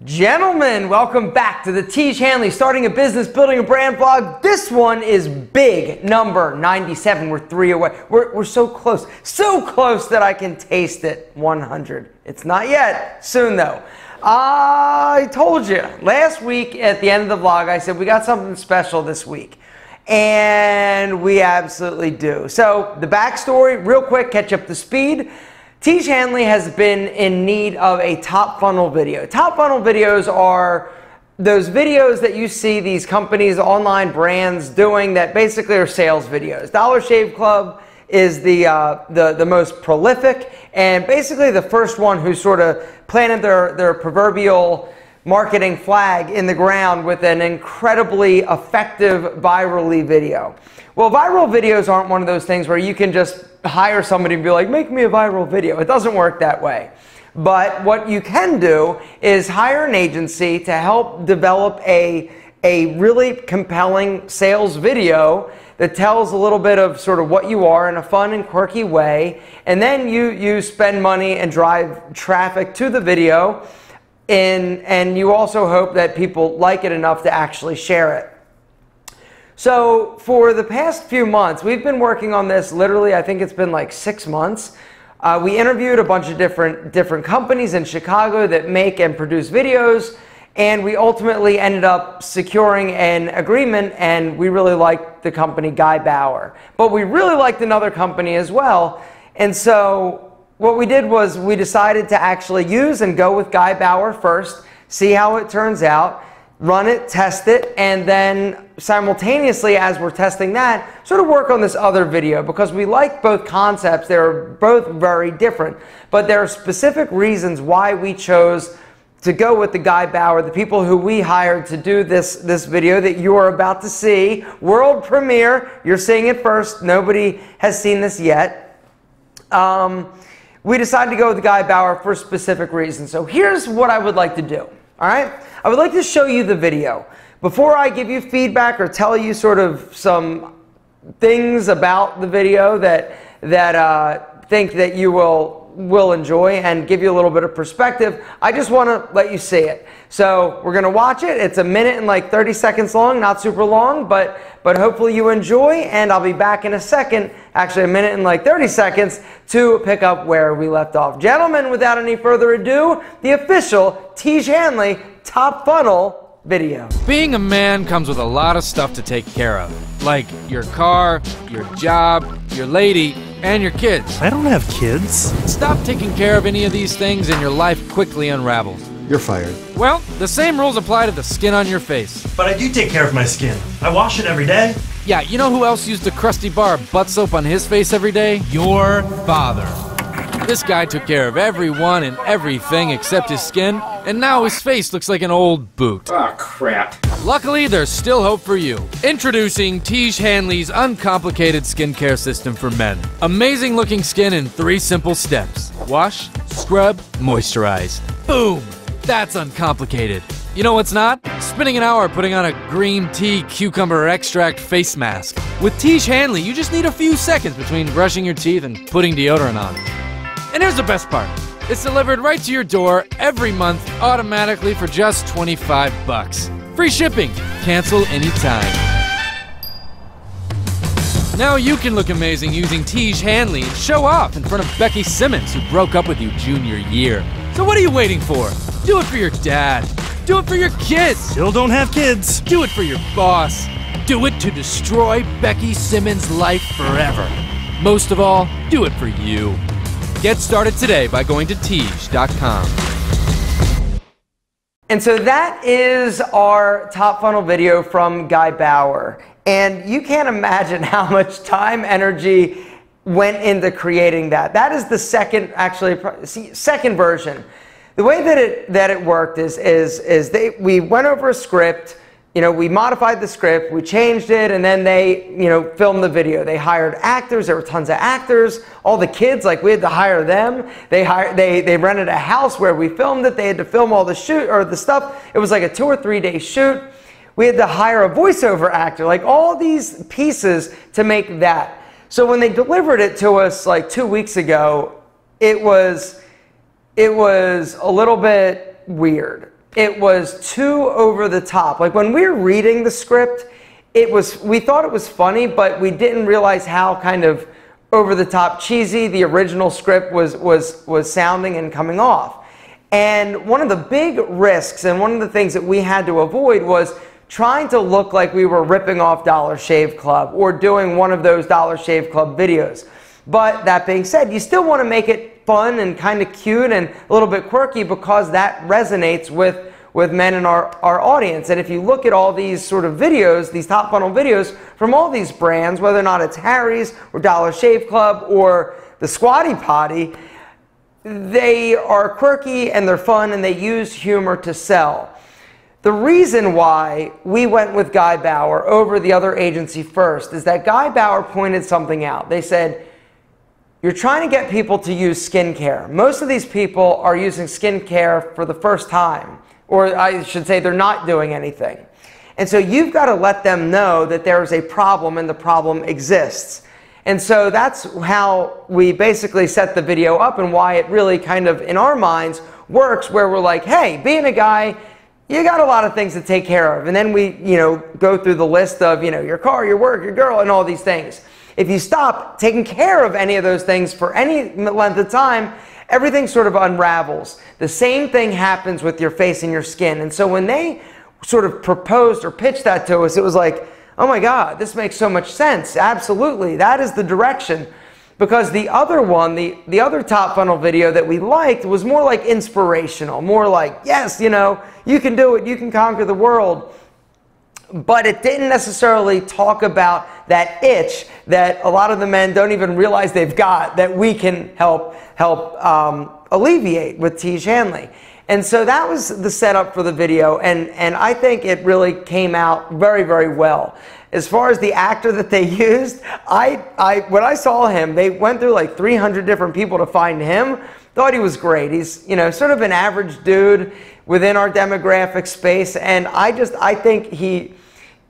Gentlemen, welcome back to the Tiege Hanley Starting a Business, Building a Brand vlog. This one is big, number 97. We're 3 away. We're so close that I can taste it. 100. It's not yet. Soon though. I told you last week at the end of the vlog, I said we got something special this week. And we absolutely do. So the backstory, real quick, catch up to speed. Tiege Hanley has been in need of a top funnel video. Top funnel videos are those videos that you see these companies, online brands doing that basically are sales videos. Dollar Shave Club is the most prolific and basically the first one who sort of planted their proverbial marketing flag in the ground with an incredibly effective virally video. Well, viral videos aren't one of those things where you can just hire somebody and be like, make me a viral video. It doesn't work that way. But what you can do is hire an agency to help develop a really compelling sales video that tells a little bit of sort of what you are in a fun and quirky way. And then you spend money and drive traffic to the video. And you also hope that people like it enough to actually share it. So for the past few months, we've been working on this literally, I think it's been like 6 months. We interviewed a bunch of different companies in Chicago that make and produce videos, and we ultimately ended up securing an agreement, and we really liked the company Guy Bauer. But we really liked another company as well, and so what we did was we decided to actually use and go with Guy Bauer first, see how it turns out, run it, test it, and then simultaneously as we're testing that, sort of work on this other video because we like both concepts. They're both very different, but there are specific reasons why we chose to go with the Guy Bauer, the people who we hired to do this video that you are about to see. World premiere. You're seeing it first. Nobody has seen this yet. We decided to go with the Guy Bauer for specific reasons. So here's what I would like to do. All right? I would like to show you the video. Before I give you feedback or tell you sort of some things about the video that think that you will enjoy and give you a little bit of perspective, I just want to let you see it. So we're going to watch it. It's 1 minute and like 30 seconds long, not super long, but hopefully you enjoy, and I'll be back in a second, actually 1 minute and like 30 seconds, to pick up where we left off. Gentlemen, without any further ado, the official Tiege Hanley Top Funnel video. Being a man comes with a lot of stuff to take care of, like your car, your job, your lady, and your kids. I don't have kids. Stop taking care of any of these things and your life quickly unravels. You're fired. Well, the same rules apply to the skin on your face. But I do take care of my skin. I wash it every day. Yeah, you know who else used the crusty bar of butt soap on his face every day? Your father. This guy took care of everyone and everything except his skin, and now his face looks like an old boot. Oh, crap. Luckily, there's still hope for you. Introducing Tiege Hanley's uncomplicated skincare system for men. Amazing looking skin in 3 simple steps. Wash, scrub, moisturize. Boom! That's uncomplicated. You know what's not? Spending an hour putting on a green tea cucumber extract face mask. With Tiege Hanley, you just need a few seconds between brushing your teeth and putting deodorant on. And here's the best part. It's delivered right to your door every month automatically for just 25 bucks. Free shipping. Cancel anytime. Now you can look amazing using Tiege Hanley and show off in front of Becky Simmons, who broke up with you junior year. So what are you waiting for? Do it for your dad. Do it for your kids. Still don't have kids. Do it for your boss. Do it to destroy Becky Simmons' life forever. Most of all, do it for you. Get started today by going to Tiege.com. And so that is our top funnel video from Guy Bauer. And you can't imagine how much time, energy went into creating that. That is the second, second version. The way that it worked is we went over a script. You know, we modified the script, we changed it, and then they, filmed the video. They hired actors. There were tons of actors. All the kids, like, we had to hire them. They rented a house where we filmed it. They had to film all the stuff. It was like a 2 or 3 day shoot. We had to hire a voiceover actor, like all these pieces to make that. So when they delivered it to us like 2 weeks ago, it was a little bit weird. it was too over the top. Like when we were reading the script, we thought it was funny, but we didn't realize how kind of over the top cheesy the original script was sounding and coming off. And one of the big risks and one of the things that we had to avoid was trying to look like we were ripping off Dollar Shave Club or doing one of those Dollar Shave Club videos. But that being said, you still want to make it fun and kind of cute and a little bit quirky because that resonates with men in our audience. And if you look at all these sort of videos, these top funnel videos from all these brands, whether or not it's Harry's or Dollar Shave Club or the Squatty Potty, they are quirky and they're fun and they use humor to sell. The reason why we went with Guy Bauer over the other agency first is that Guy Bauer pointed something out. They said, you're trying to get people to use skincare. Most of these people are using skincare for the first time, or I should say they're not doing anything. And so you've got to let them know that there is a problem and the problem exists. And so that's how we basically set the video up and why it really kind of, in our minds, works, where we're like, hey, being a guy, you got a lot of things to take care of. And then we, go through the list of, your car, your work, your girl, and all these things. If you stop taking care of any of those things for any length of time, everything sort of unravels. The same thing happens with your face and your skin. And so when they sort of proposed or pitched that to us, it was like, oh my God, this makes so much sense. Absolutely, that is the direction. Because the other one, the other top funnel video that we liked was more like inspirational, more like, yes, you can do it, you can conquer the world. But it didn't necessarily talk about that itch that a lot of the men don't even realize they've got, that we can help alleviate with Tiege Hanley. And so that was the setup for the video, and I think it really came out very, very well. As far as the actor that they used, when I saw him, they went through like 300 different people to find him. Thought he was great. He's, sort of an average dude within our demographic space, and I think he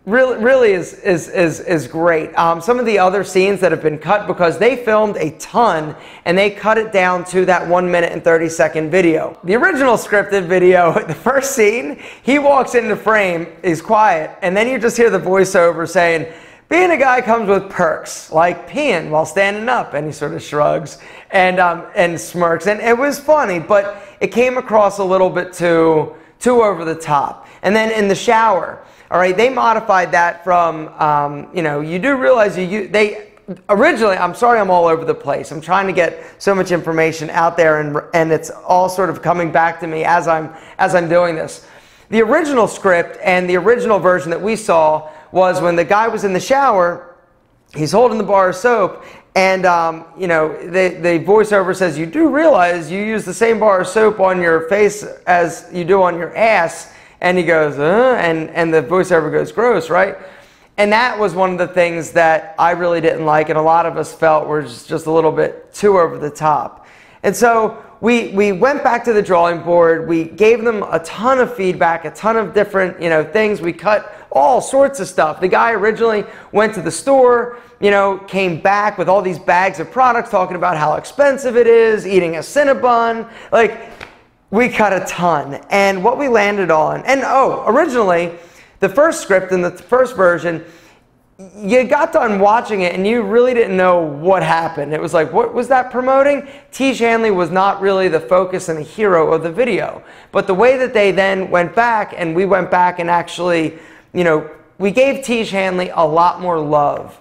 really is great. Some of the other scenes that have been cut, because they filmed a ton and they cut it down to that 1 minute and 30-second video. The original scripted video, the first scene, he walks into frame, he's quiet, and then you just hear the voiceover saying, being a guy comes with perks, like peeing while standing up, and he sort of shrugs and smirks, and it was funny, but it came across a little bit too over the top. And then in the shower, all right, they modified that from, you do realize originally, I'm sorry I'm all over the place. I'm trying to get so much information out there, and it's all sort of coming back to me as I'm doing this. The original script and the original version that we saw was when the guy was in the shower, he's holding the bar of soap, and the voiceover says, you do realize you use the same bar of soap on your face as you do on your ass. And he goes, and the voiceover goes, gross, right? And that was one of the things that I really didn't like, and a lot of us felt were just a little bit too over the top. And so we went back to the drawing board. We gave them a ton of feedback, a ton of different things. We cut all sorts of stuff. The guy originally went to the store, came back with all these bags of products, talking about how expensive it is, eating a Cinnabon, we cut a ton. And what we landed on, and originally, the first script in the first version, you got done watching it and you really didn't know what happened. It was like, what was that promoting? Tiege Hanley was not really the focus and the hero of the video. But the way that they then went back, and we went back and actually, we gave Tiege Hanley a lot more love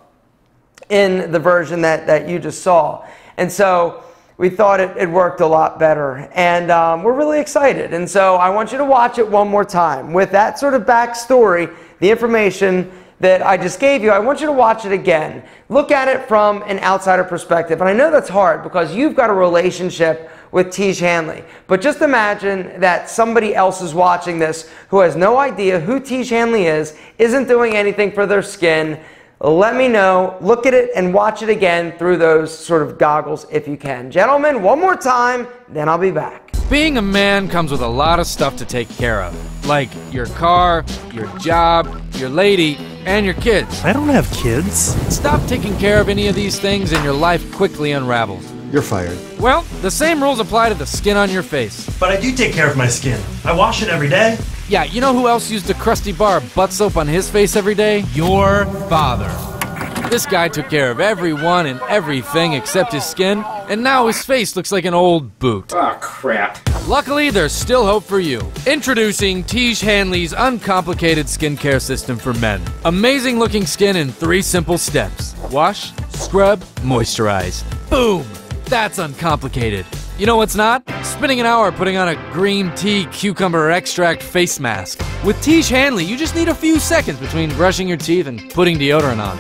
in the version that you just saw. And so we thought it worked a lot better, and we're really excited. And so I want you to watch it one more time. With that sort of backstory, the information that I just gave you, I want you to watch it again. Look at it from an outsider perspective. And I know that's hard because you've got a relationship with Tiege Hanley. But just imagine that somebody else is watching this who has no idea who Tiege Hanley is, isn't doing anything for their skin. Let me know. Look at it and watch it again through those sort of goggles if you can. Gentlemen, one more time, then I'll be back. Being a man comes with a lot of stuff to take care of, like your car, your job, your lady, and your kids. I don't have kids. Stop taking care of any of these things and your life quickly unravels. You're fired. Well, the same rules apply to the skin on your face. But I do take care of my skin. I wash it every day. Yeah, you know who else used a crusty bar of butt soap on his face every day? Your father. This guy took care of everyone and everything except his skin, and now his face looks like an old boot. Oh, crap. Luckily, there's still hope for you. Introducing Tiege Hanley's uncomplicated skincare system for men. Amazing looking skin in 3 simple steps. Wash, scrub, moisturize. Boom! That's uncomplicated. You know what's not? Spending an hour putting on a green tea cucumber extract face mask. With Tiege Hanley, you just need a few seconds between brushing your teeth and putting deodorant on.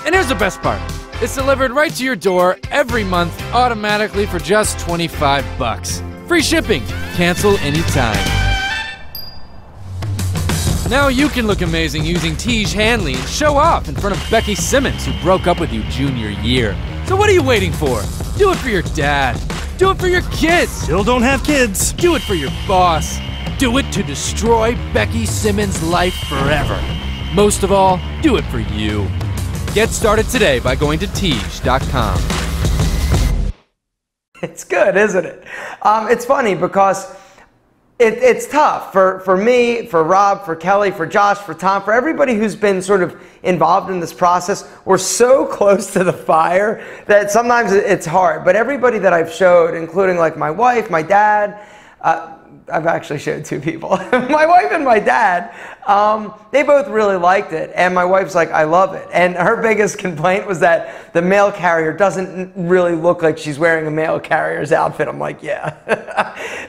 And here's the best part. It's delivered right to your door every month automatically for just 25 bucks. Free shipping. Cancel anytime. Now you can look amazing using Tiege Hanley and show off in front of Becky Simmons, who broke up with you junior year. So what are you waiting for? Do it for your dad. Do it for your kids. Still don't have kids. Do it for your boss. Do it to destroy Becky Simmons' life forever. Most of all, do it for you. Get started today by going to Tiege.com. It's good, isn't it? It's funny because it's tough for me, for Rob, for Kelly, for Josh, for Tom, for everybody who's been sort of involved in this process. We're so close to the fire that sometimes it's hard. But everybody that I've showed, including like my wife, my dad, I've actually showed 2 people. My wife and my dad, they both really liked it. And my wife's like, I love it. And her biggest complaint was that the mail carrier doesn't really look like she's wearing a mail carrier's outfit. I'm like, yeah,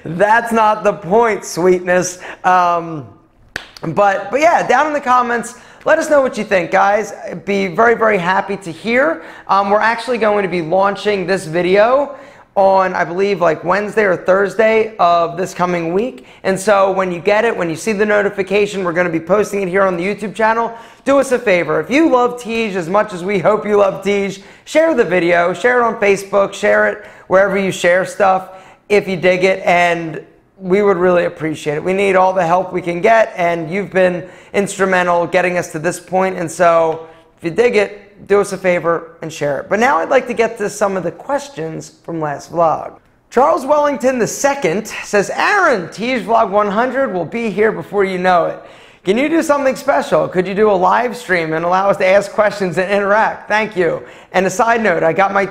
that's not the point, sweetness. But yeah, down in the comments, let us know what you think, guys. I'd be very, very happy to hear. We're actually going to be launching this video on, I believe, like Wednesday or Thursday of this coming week. And so when you get it, when you see the notification, we're going to be posting it here on the YouTube channel. Do us a favor. If you love Tiege as much as we hope you love Tiege, share the video, share it on Facebook, share it wherever you share stuff if you dig it, and we would really appreciate it. We need all the help we can get, and you've been instrumental getting us to this point. And so if you dig it, do us a favor and share it. But now I'd like to get to some of the questions from last vlog. Charles Wellington II says, Aaron, Tiege Vlog 100 will be here before you know it. Can you do something special? Could you do a live stream and allow us to ask questions and interact? Thank you. And a side note, I got my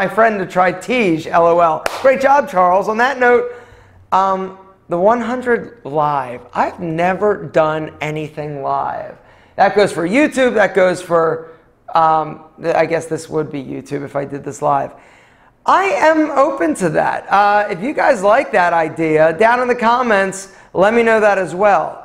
friend to try Tiege, LOL. Great job, Charles. On that note, the 100 live. I've never done anything live. That goes for YouTube. That goes for I guess this would be YouTube if I did this live. I am open to that. If you guys like that idea, down in the comments, let me know that as well.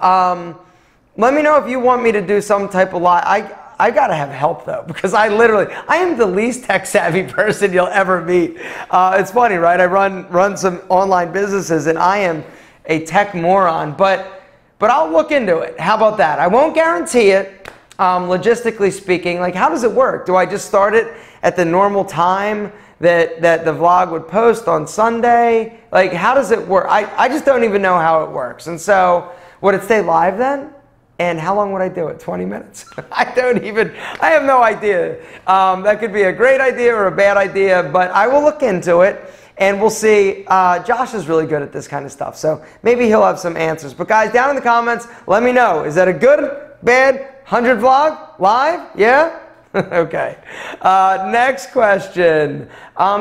Let me know if you want me to do some type of live. I gotta have help though, because I am the least tech savvy person you'll ever meet. It's funny, right? I run some online businesses and I am a tech moron, but I'll look into it. How about that? I won't guarantee it. Logistically speaking, like, how does it work? Do I just start it at the normal time that the vlog would post on Sunday? Like, how does it work? I just don't even know how it works. And so, would it stay live then? And how long would I do it? 20 minutes? I have no idea. That could be a great idea or a bad idea, but I will look into it and we'll see. Josh is really good at this kind of stuff, so maybe he'll have some answers. But guys, down in the comments, let me know. Is that a good, bad, 100 vlog? Live? Yeah? Okay. Next question.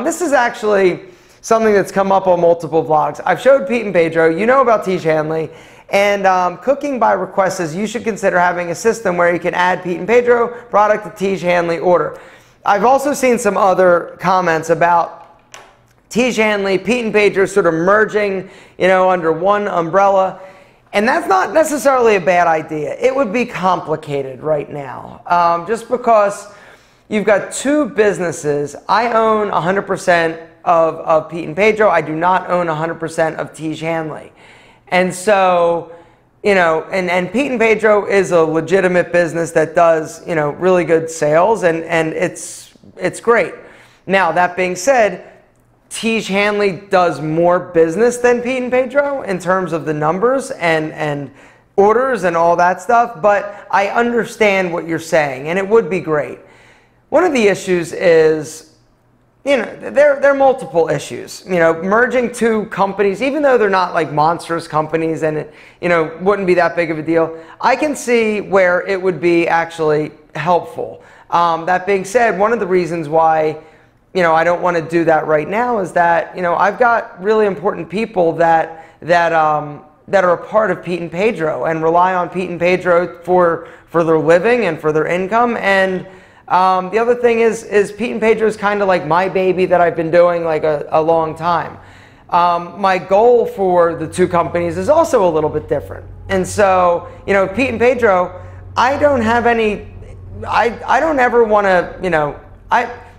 This is actually something that's come up on multiple vlogs. I've showed Pete and Pedro. You know about Tiege Hanley. And Cooking by Request says you should consider having a system where you can add Pete and Pedro product to Tiege Hanley order. I've also seen some other comments about Tiege Hanley, Pete and Pedro sort of merging, under one umbrella. And that's not necessarily a bad idea. It would be complicated right now, just because you've got 2 businesses. I own 100% of Pete and Pedro. I do not own 100% of Tiege Hanley. And so, and Pete and Pedro is a legitimate business that does, really good sales, and it's great. Now, that being said, Tiege Hanley does more business than Pete and Pedro in terms of the numbers and orders and all that stuff, but I understand what you're saying, and it would be great. One of the issues is, there are multiple issues. Merging two companies, even though they're not like monstrous companies and it, wouldn't be that big of a deal, I can see where it would be actually helpful. That being said, one of the reasons why I don't want to do that right now is that I've got really important people that are a part of Pete and Pedro and rely on Pete and Pedro for their living and for their income. And the other thing is Pete and Pedro is kind of like my baby that I've been doing like a long time. My goal for the two companies is also a little bit different. And so, Pete and Pedro, I don't have any, I don't ever want to,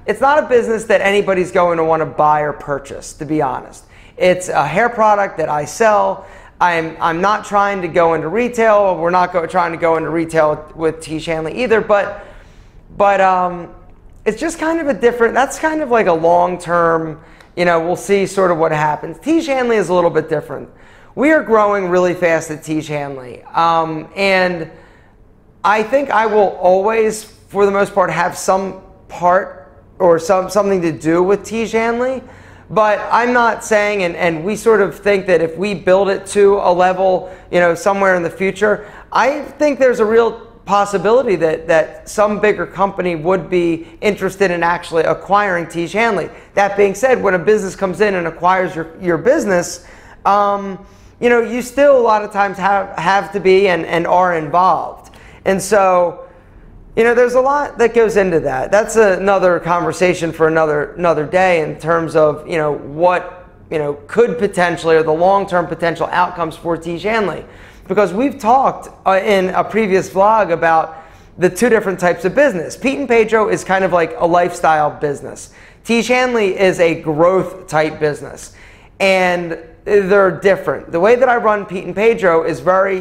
it's not a business that anybody's going to want to buy or purchase, to be honest. It's a hair product that I sell. I'm not trying to go into retail. We're not trying to go into retail with Tiege Hanley either, but it's just kind of a different, that's kind of like a long-term, we'll see sort of what happens. Tiege Hanley is a little bit different. We are growing really fast at Tiege Hanley. And I think I will always, for the most part, have some part or something to do with Tiege Hanley. But I'm not saying, and we sort of think that if we build it to a level, somewhere in the future, I think there's a real possibility that some bigger company would be interested in actually acquiring Tiege Hanley. That being said, when a business comes in and acquires your business, you still a lot of times have to be and are involved. And so, there's a lot that goes into that. That's another conversation for another day in terms of, what, could potentially, or the long-term potential outcomes for Tiege Hanley. Because we've talked in a previous vlog about the two different types of business. Pete and Pedro is kind of like a lifestyle business. Tiege Hanley is a growth type business. And they're different. The way that I run Pete and Pedro is very,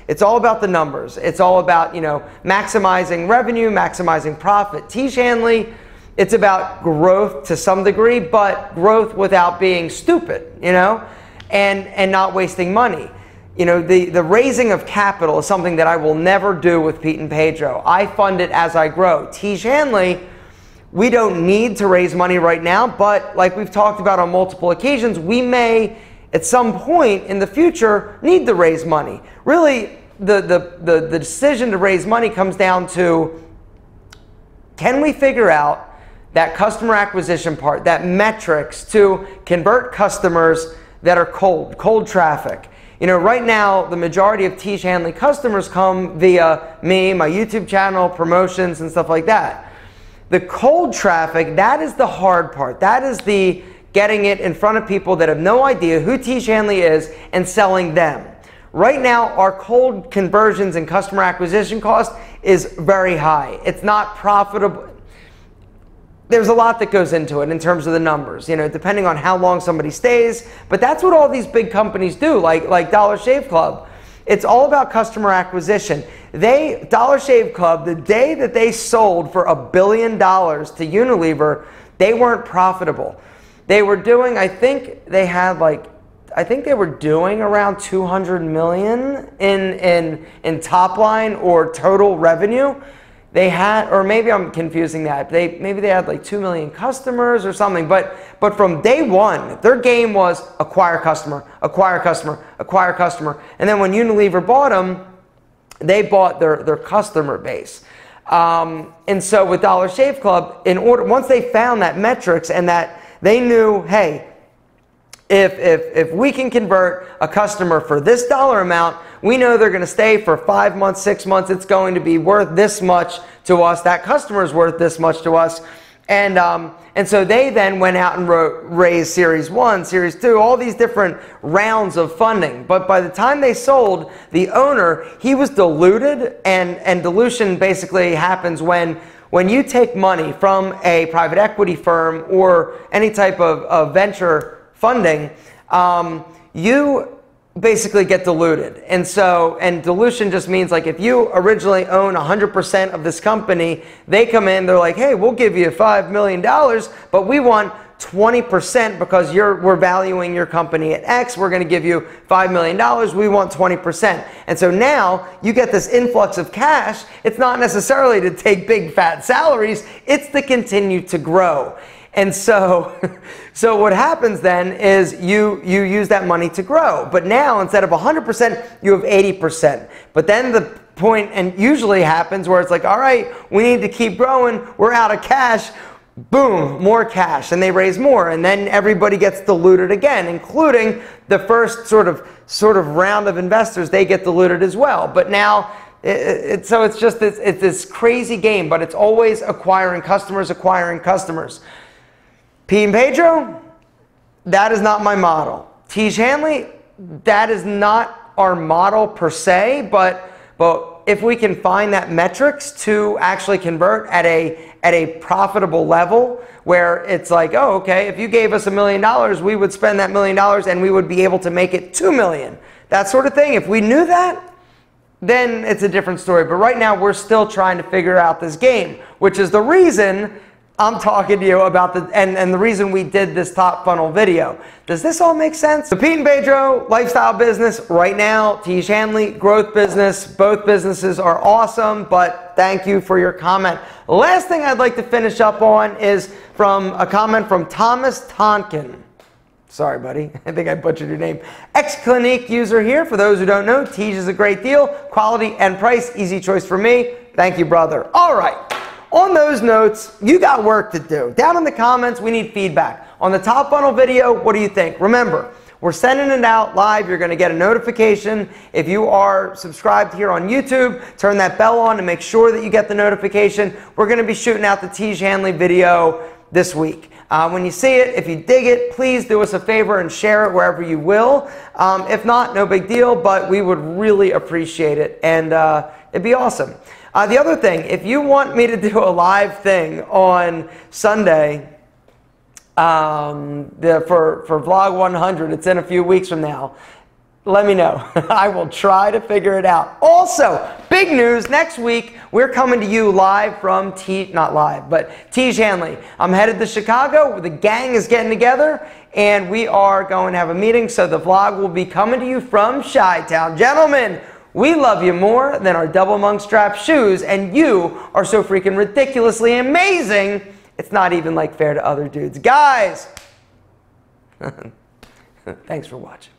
it's all about the numbers. It's all about, maximizing revenue, maximizing profit. Tiege Hanley, it's about growth to some degree, but growth without being stupid, and not wasting money. The raising of capital is something that I will never do with Pete and Pedro. I fund it as I grow. Tiege Hanley, we don't need to raise money right now, but like we've talked about on multiple occasions, we may, at some point in the future, need to raise money. Really, the decision to raise money comes down to, can we figure out that customer acquisition part, that metrics to convert customers that are cold traffic. Right now, the majority of Tiege Hanley customers come via me, my YouTube channel, promotions, and stuff like that. The cold traffic, that is the hard part. That is the getting it in front of people that have no idea who Tiege Hanley is and selling them. Right now, our cold conversions and customer acquisition cost is very high. It's not profitable. There's a lot that goes into it in terms of the numbers, depending on how long somebody stays. But that's what all these big companies do, like Dollar Shave Club. It's all about customer acquisition. Dollar Shave Club, the day that they sold for $1 billion to Unilever, they weren't profitable. They were doing, I think they were doing around 200 million in top line or total revenue. They had, or maybe I'm confusing that. Maybe they had like 2 million customers or something. But from day one, their game was acquire customer, acquire customer, acquire customer. And then when Unilever bought them, they bought their customer base. And so with Dollar Shave Club, once they found that metrics and that they knew, hey, if we can convert a customer for this dollar amount, we know they're going to stay for 5 months, 6 months. It's going to be worth this much to us. That customer is worth this much to us. And so they then went out and raised Series 1, Series 2, all these different rounds of funding. But by the time they sold, the owner, he was diluted, and dilution basically happens when you take money from a private equity firm or any type of venture funding, you basically get diluted. And dilution just means like if you originally own 100% of this company, they come in, they're like, hey, we'll give you $5 million, but we want 20% because we're valuing your company at X. We're going to give you $5 million. We want 20%. And so now you get this influx of cash. It's not necessarily to take big fat salaries. It's to continue to grow. And so, so what happens then is you use that money to grow. But now instead of 100%, you have 80%. But then the point and usually happens where it's like, all right, we need to keep growing. We're out of cash. Boom, more cash, and they raise more, and then everybody gets diluted again, including the first sort of round of investors. They get diluted as well. But now, so it's just it's this crazy game, but it's always acquiring customers. P and Pedro, that is not my model. Tiege Hanley, that is not our model per se, but if we can find that metrics to actually convert at a profitable level where it's like, oh, okay, if you gave us $1 million, we would spend that $1 million and we would be able to make it $2 million. That sort of thing. If we knew that, then it's a different story. But right now, we're still trying to figure out this game, which is the reason I'm talking to you about and the reason we did this top funnel video. Does this all make sense? So Pete and Pedro, lifestyle business right now. Tiege Hanley, growth business. Both businesses are awesome, but thank you for your comment. The last thing I'd like to finish up on is from a comment from Thomas Tonkin. Sorry, buddy. I think I butchered your name. Ex-Clinique user here. For those who don't know, Tiege is a great deal. Quality and price, easy choice for me. Thank you, brother. All right. On those notes, you got work to do. Down in the comments, we need feedback. On the top funnel video, what do you think? Remember, we're sending it out live. You're going to get a notification. If you are subscribed here on YouTube, turn that bell on to make sure that you get the notification. We're going to be shooting out the Tiege Hanley video this week. When you see it, if you dig it, please do us a favor and share it wherever you will. If not, no big deal, but we would really appreciate it, and it'd be awesome. The other thing, if you want me to do a live thing on Sunday for Vlog 100, it's in a few weeks from now, let me know. I will try to figure it out. Also, big news, next week, we're coming to you live from not live, but Tiege Hanley. I'm headed to Chicago. The gang is getting together, and we are going to have a meeting, so the vlog will be coming to you from Chi-Town. Gentlemen, we love you more than our double monk strap shoes, and you are so freaking ridiculously amazing, it's not even like fair to other dudes. Guys, thanks for watching.